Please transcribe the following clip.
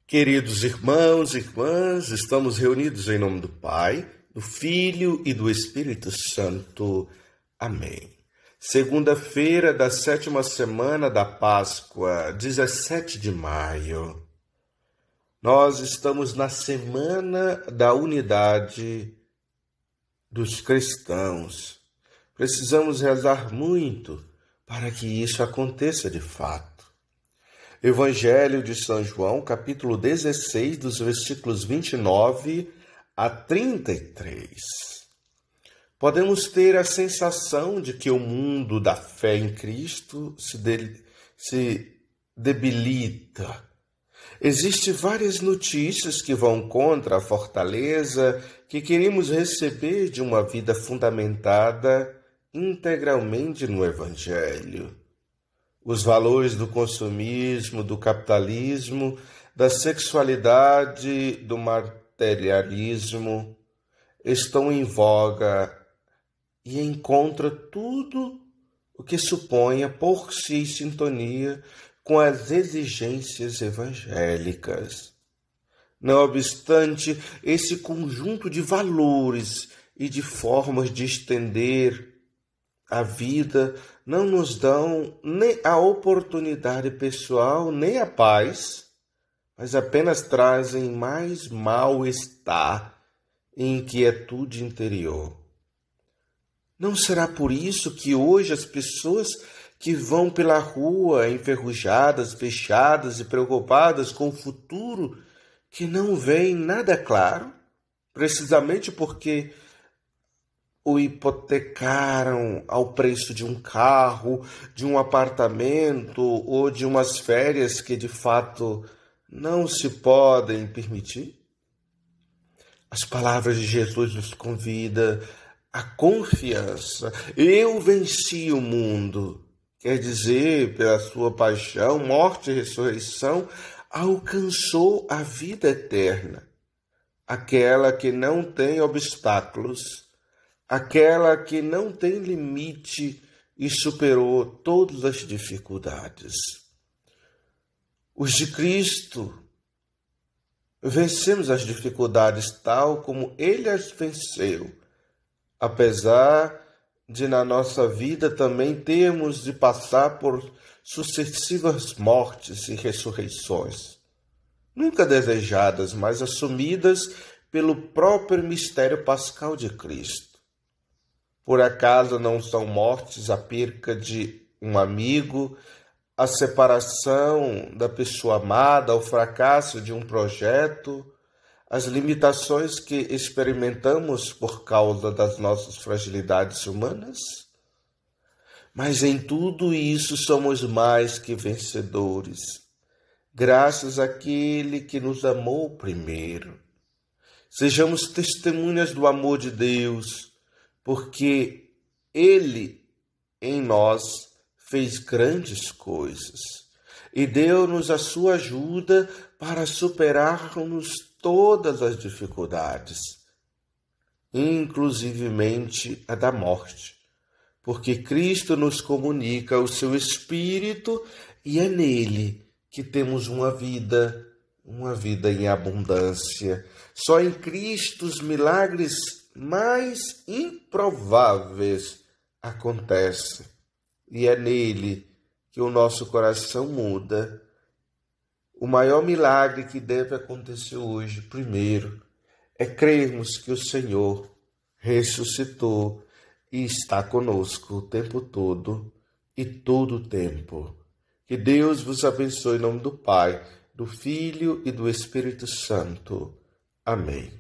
Queridos irmãos e irmãs, estamos reunidos em nome do Pai, do Filho e do Espírito Santo. Amém. Segunda-feira da 7ª semana da Páscoa, 17 de maio. Nós estamos na semana da unidade dos cristãos. Precisamos rezar muito para que isso aconteça de fato. Evangelho de São João, capítulo 16, dos versículos 29 a 33. Podemos ter a sensação de que o mundo da fé em Cristo se debilita. Existem várias notícias que vão contra a fortaleza que queremos receber de uma vida fundamentada integralmente no Evangelho. Os valores do consumismo, do capitalismo, da sexualidade, do materialismo estão em voga e encontram tudo o que suponha por si sintonia com as exigências evangélicas. Não obstante, esse conjunto de valores e de formas de estender a vida não nos dão nem a oportunidade pessoal, nem a paz, mas apenas trazem mais mal-estar e inquietude interior. Não será por isso que hoje as pessoas que vão pela rua enferrujadas, fechadas e preocupadas com o futuro, que não veem nada claro, precisamente porque o hipotecaram ao preço de um carro, de um apartamento ou de umas férias que de fato não se podem permitir? As palavras de Jesus nos convidam à confiança. Eu venci o mundo. Quer dizer, pela sua paixão, morte e ressurreição, alcançou a vida eterna, aquela que não tem obstáculos, aquela que não tem limite e superou todas as dificuldades. Os de Cristo vencemos as dificuldades tal como Ele as venceu, apesar de na nossa vida também termos de passar por sucessivas mortes e ressurreições, nunca desejadas, mas assumidas pelo próprio mistério pascal de Cristo. Por acaso não são mortes a perca de um amigo, a separação da pessoa amada, o fracasso de um projeto, as limitações que experimentamos por causa das nossas fragilidades humanas? Mas em tudo isso somos mais que vencedores, graças àquele que nos amou primeiro. Sejamos testemunhas do amor de Deus, porque Ele, em nós, fez grandes coisas e deu-nos a sua ajuda para superarmos todas as dificuldades, inclusivemente a da morte, porque Cristo nos comunica o seu Espírito e é nele que temos uma vida em abundância. Só em Cristo os milagres mais improváveis acontecem. E é nele que o nosso coração muda. O maior milagre que deve acontecer hoje, primeiro, é crermos que o Senhor ressuscitou e está conosco o tempo todo e todo o tempo. Que Deus vos abençoe em nome do Pai, do Filho e do Espírito Santo. Amém.